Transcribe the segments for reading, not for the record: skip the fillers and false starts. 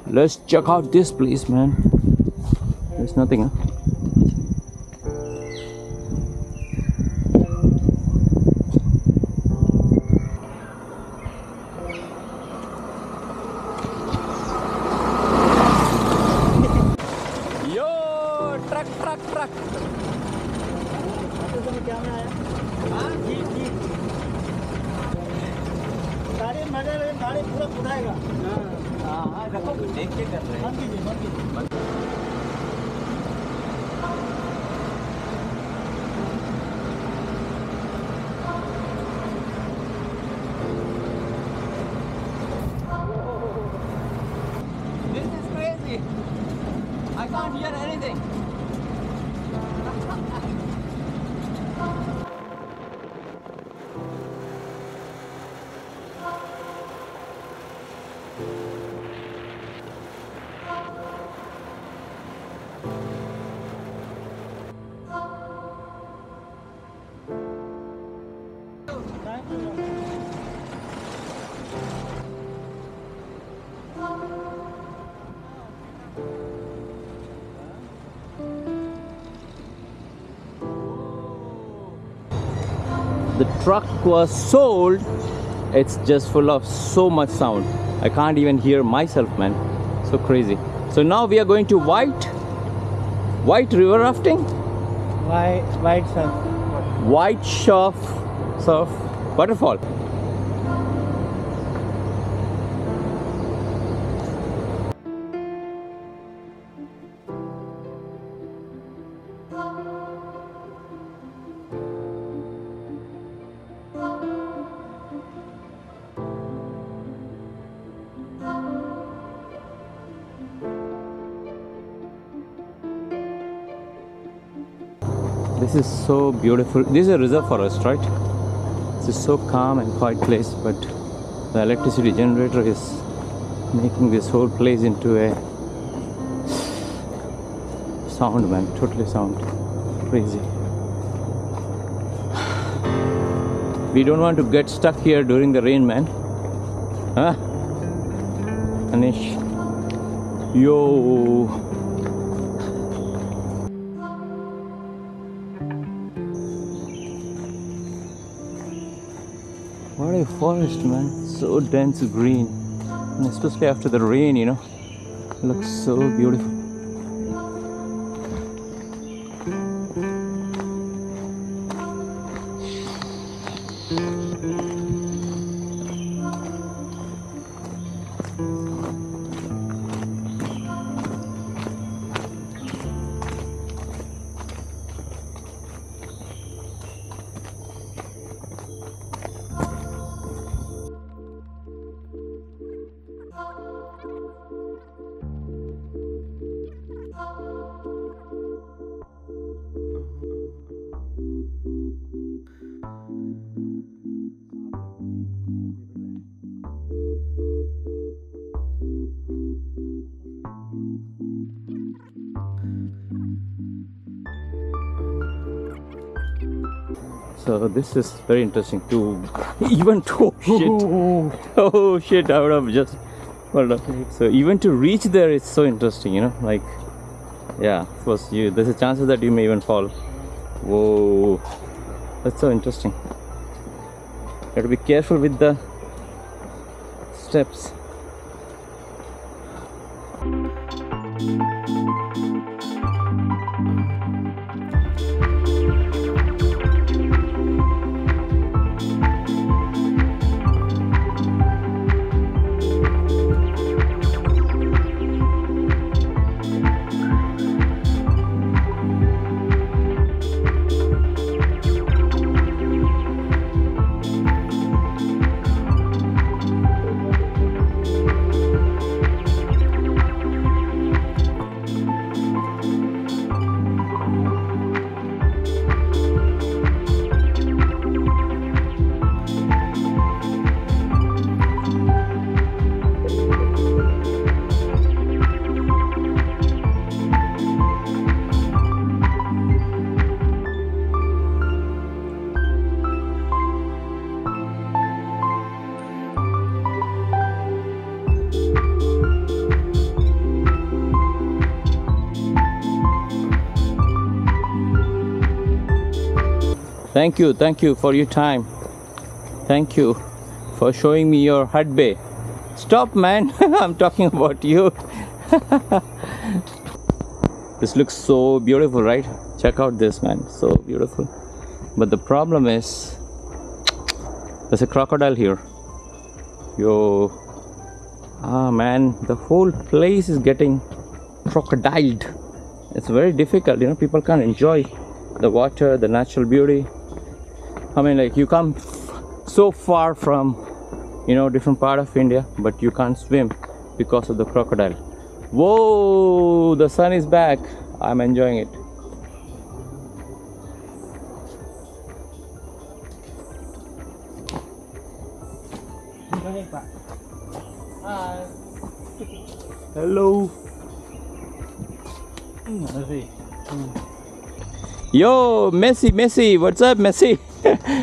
Let's check out this place, man. There's nothing, huh? This is crazy. I can't hear anything. The truck was sold. It's just full of so much sound. I can't even hear myself, man. So crazy. So now we are going to White river rafting? White Surf. White Surf Waterfall. This is so beautiful. This is a reserve forest, right? This is so calm and quiet place, but the electricity generator is making this whole place into a sound, man. Totally sound. Crazy. We don't want to get stuck here during the rain, man. Huh? Anish. Yo. What a forest, man. So dense green. And especially after the rain, you know. It looks so beautiful. So this is very interesting to even to oh shit, I would have just hold on. So even to reach there is so interesting, you know, like yeah, of course there's a chance that you may even fall. Whoa, that's so interesting. You have to be careful with the steps. Thank you for your time. Thank you for showing me your Hutbay. Stop, man. I'm talking about you. This looks so beautiful, right? Check out this, man. So beautiful. But the problem is, there's a crocodile here. Yo. Ah, man. The whole place is getting crocodiled. It's very difficult, you know. People can't enjoy the water, the natural beauty. I mean, like, you come so far from, you know, different part of India, but you can't swim because of the crocodile. Whoa, the sun is back. I'm enjoying it. Hello. Yo, Messi, what's up, Messi?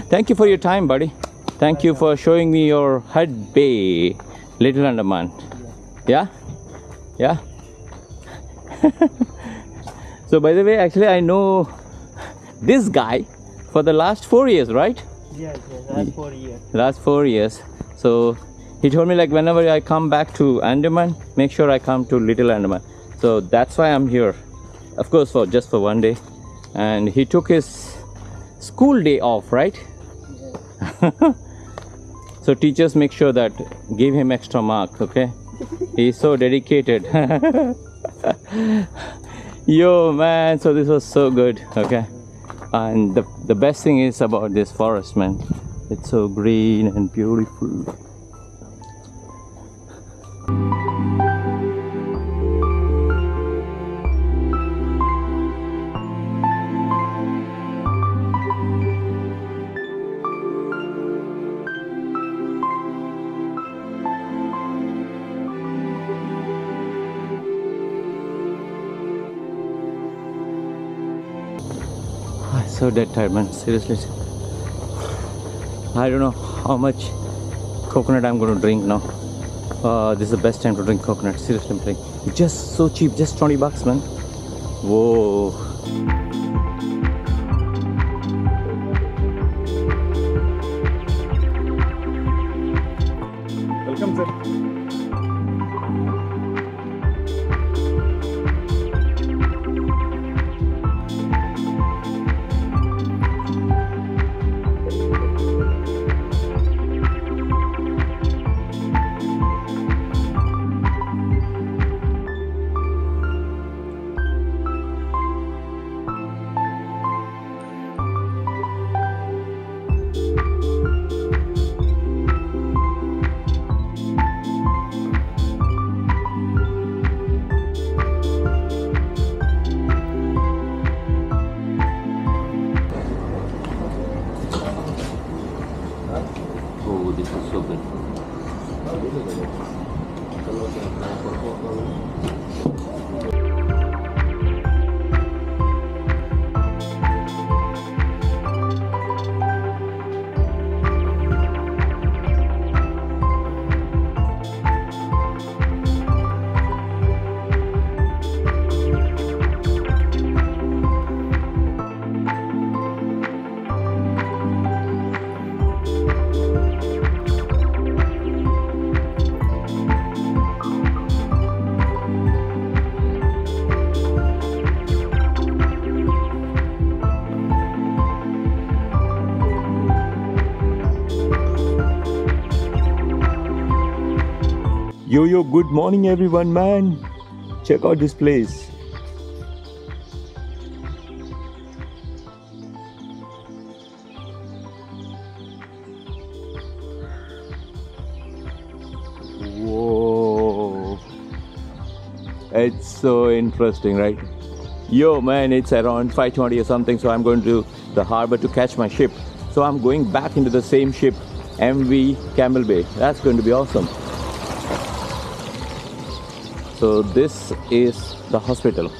Thank you for your time, buddy. Thank you for showing me your Hutbay, Little Andaman. Yeah? Yeah? So, by the way, actually, I know this guy for the last 4 years, right? Yes, last 4 years. Last 4 years. So, he told me, like, whenever I come back to Andaman, make sure I come to Little Andaman. So, that's why I'm here. Of course, for just for 1 day. And he took his school day off, right? Yes. So teachers make sure that give him extra marks, okay? He's so dedicated. Yo, man, so this was so good, okay? And the best thing is about this forest, man. It's so green and beautiful. So dead tired, man, seriously. I don't know how much coconut I'm going to drink now. This is the best time to drink coconut, seriously. I'm saying. It's just so cheap, just 20 bucks, man. Whoa. Welcome, sir. Oh, this is so good. Yo, good morning everyone, man. Check out this place. Whoa. It's so interesting, right? Yo, man, it's around 5:20 or something, so I'm going to the harbor to catch my ship. So I'm going back into the same ship, MV Camel Bay. That's going to be awesome. So this is the hospital.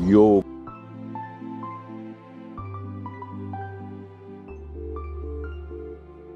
Yo,